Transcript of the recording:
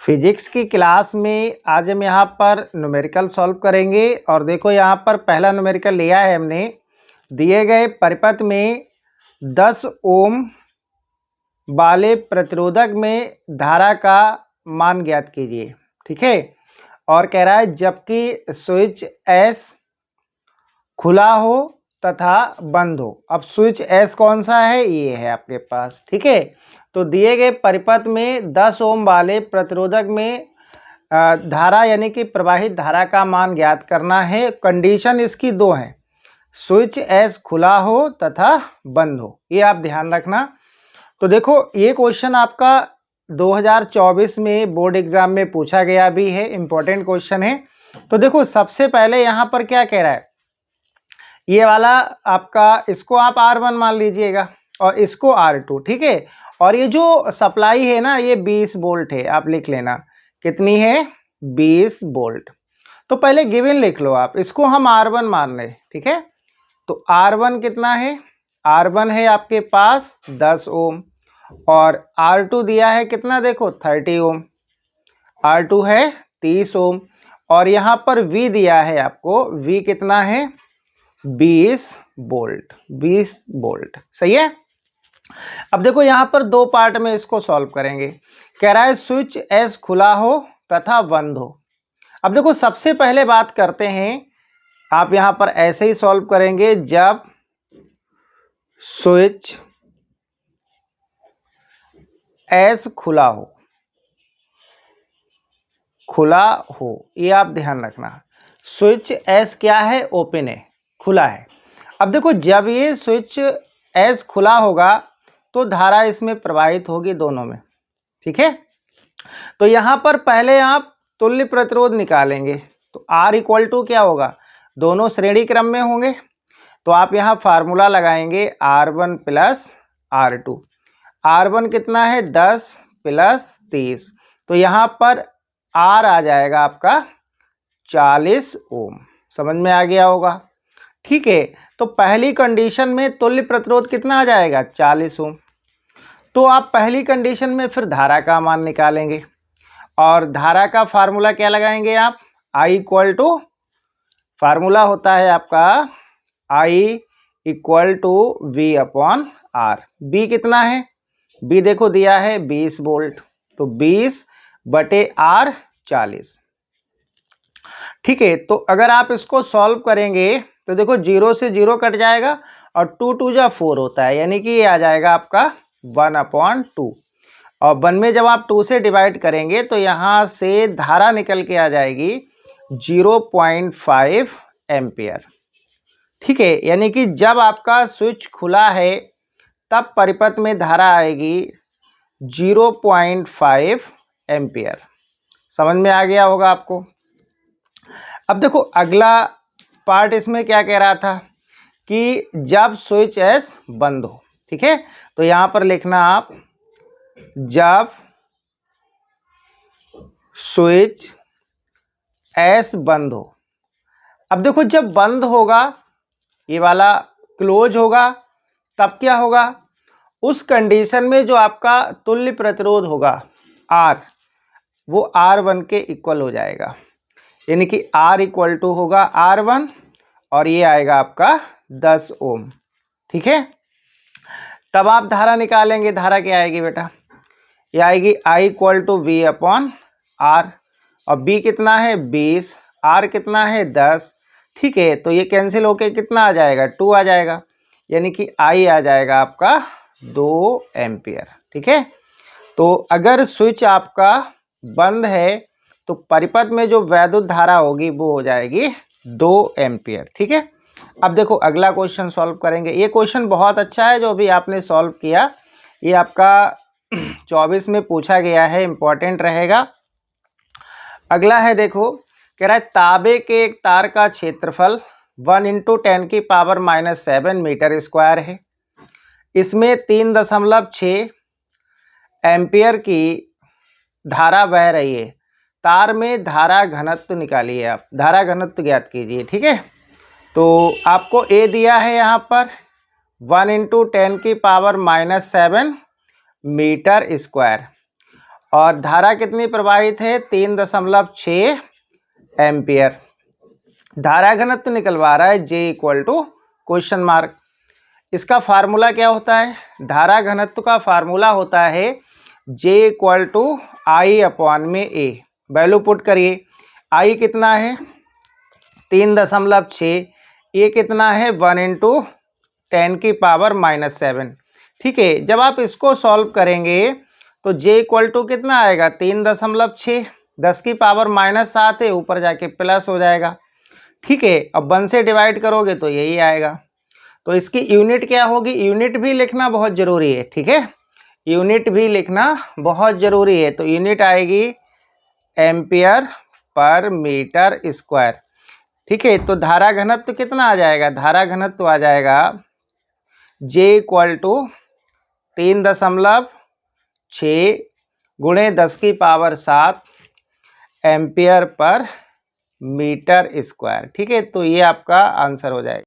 Physics की class में आज हम यहाँ पर न्यूमेरिकल सॉल्व करेंगे। और देखो यहाँ पर पहला न्यूमेरिकल लिया है हमने, दिए गए परिपथ में 10 ओम वाले प्रतिरोधक में धारा का मान ज्ञात कीजिए। ठीक है, और कह रहा है जबकि स्विच एस खुला हो तथा बंद हो। अब स्विच एस कौन सा है, ये है आपके पास। ठीक है, तो दिए गए परिपथ में 10 ओम वाले प्रतिरोधक में धारा यानी कि प्रवाहित धारा का मान ज्ञात करना है। कंडीशन इसकी दो है, स्विच एस खुला हो तथा बंद हो, ये आप ध्यान रखना। तो देखो ये क्वेश्चन आपका 2024 में बोर्ड एग्जाम में पूछा गया भी है, इंपॉर्टेंट क्वेश्चन है। तो देखो सबसे पहले यहाँ पर क्या कह रहा है, ये वाला आपका, इसको आप R1 मान लीजिएगा और इसको R2। ठीक है, और ये जो सप्लाई है ना ये 20 वोल्ट है, आप लिख लेना कितनी है, 20 वोल्ट। तो पहले गिवन लिख लो आप, इसको हम R1 मान रहे। ठीक है, तो R1 कितना है, R1 है आपके पास 10 ओम और R2 दिया है कितना, देखो 30 ओम, R2 है 30 ओम और यहाँ पर V दिया है आपको, V कितना है 20 वोल्ट, 20 वोल्ट। सही है। अब देखो यहाँ पर दो पार्ट में इसको सॉल्व करेंगे। कह रहा है स्विच एस खुला हो तथा बंद हो। अब देखो सबसे पहले बात करते हैं, आप यहाँ पर ऐसे ही सॉल्व करेंगे, जब स्विच एस खुला हो, खुला हो, ये आप ध्यान रखना। स्विच एस क्या है, ओपन है, खुला है। अब देखो जब ये स्विच एस खुला होगा तो धारा इसमें प्रवाहित होगी दोनों में। ठीक है, तो यहाँ पर पहले आप तुल्य प्रतिरोध निकालेंगे। तो R इक्वल टू क्या होगा, दोनों श्रेणी क्रम में होंगे, तो आप यहाँ फार्मूला लगाएंगे R1 प्लस R2। R1 कितना है 10 प्लस 30, तो यहाँ पर R आ जाएगा आपका 40 ओम। समझ में आ गया होगा। ठीक है, तो पहली कंडीशन में तुल्य प्रतिरोध कितना आ जाएगा, 40 ओम। तो आप पहली कंडीशन में फिर धारा का मान निकालेंगे और धारा का फार्मूला क्या लगाएंगे आप, I इक्वल टू, फार्मूला होता है आपका I equal to V upon R। B कितना है, B देखो दिया है 20 वोल्ट, तो 20 बटे R 40। ठीक है, तो अगर आप इसको सॉल्व करेंगे तो देखो 0 से 0 कट जाएगा और 2 2 जा 4 होता है, यानी कि ये आ जाएगा आपका 1/2। और 1 में जब आप 2 से डिवाइड करेंगे तो यहाँ से धारा निकल के आ जाएगी 0.5 एम्पियर। ठीक है, यानी कि जब आपका स्विच खुला है तब परिपथ में धारा आएगी 0.5 एम्पियर। समझ में आ गया होगा आपको। अब देखो अगला पार्ट इसमें क्या कह रहा था कि जब स्विच एस बंद हो। ठीक है, तो यहाँ पर लिखना आप, जब स्विच एस बंद हो। अब देखो जब बंद होगा, ये वाला क्लोज होगा, तब क्या होगा, उस कंडीशन में जो आपका तुल्य प्रतिरोध होगा R, वो R1 के इक्वल हो जाएगा, यानी कि R इक्वल टू होगा R1 और ये आएगा आपका 10 ओम। ठीक है, तब आप धारा निकालेंगे। धारा क्या आएगी बेटा, ये आएगी I equal to V upon R और B कितना है 20, R कितना है 10। ठीक है, तो ये कैंसिल होके कितना आ जाएगा, 2 आ जाएगा, यानी कि I आ जाएगा आपका 2 एम्पियर। ठीक है, तो अगर स्विच आपका बंद है तो परिपथ में जो वैद्युत धारा होगी वो हो जाएगी 2 एम्पियर। ठीक है, अब देखो अगला क्वेश्चन सॉल्व करेंगे। ये क्वेश्चन बहुत अच्छा है जो भी आपने सॉल्व किया, ये आपका 24 में पूछा गया है, इंपॉर्टेंट रहेगा। अगला है, देखो कह रहा है तांबे के एक तार का क्षेत्रफल 1 × 10⁻⁷ मीटर स्क्वायर है। इसमें 3.6 एम्पियर की धारा बह रही है। तार में धारा घनत्व निकालिए, आप धारा घनत्व ज्ञात कीजिए। ठीक है, तो आपको A दिया है यहाँ पर 1 × 10⁻⁷ मीटर स्क्वायर और धारा कितनी प्रवाहित है, 3.6 एम्पियर। धारा घनत्व निकलवा रहा है J equal to question mark. इसका फार्मूला क्या होता है, धारा घनत्व का फार्मूला होता है J equal to I upon में A। वैल्यू पुट करिए, I कितना है 3.6, A कितना है 1 इंटू 10⁻⁻7। ठीक है, जब आप इसको सॉल्व करेंगे तो J इक्वल टू कितना आएगा 3.6, 10⁻⁻7 है, ऊपर जाके प्लस हो जाएगा। ठीक है, अब 1 से डिवाइड करोगे तो यही आएगा। तो इसकी यूनिट क्या होगी, यूनिट भी लिखना बहुत ज़रूरी है। ठीक है, यूनिट भी लिखना बहुत ज़रूरी है। तो यूनिट आएगी एम्पियर पर मीटर स्क्वायर। ठीक है, तो धारा घनत्व कितना आ जाएगा, धारा घनत्व आ जाएगा J इक्वल टू 3.6 गुणे 10⁻7 एम्पियर पर मीटर स्क्वायर। ठीक है, तो ये आपका आंसर हो जाएगा।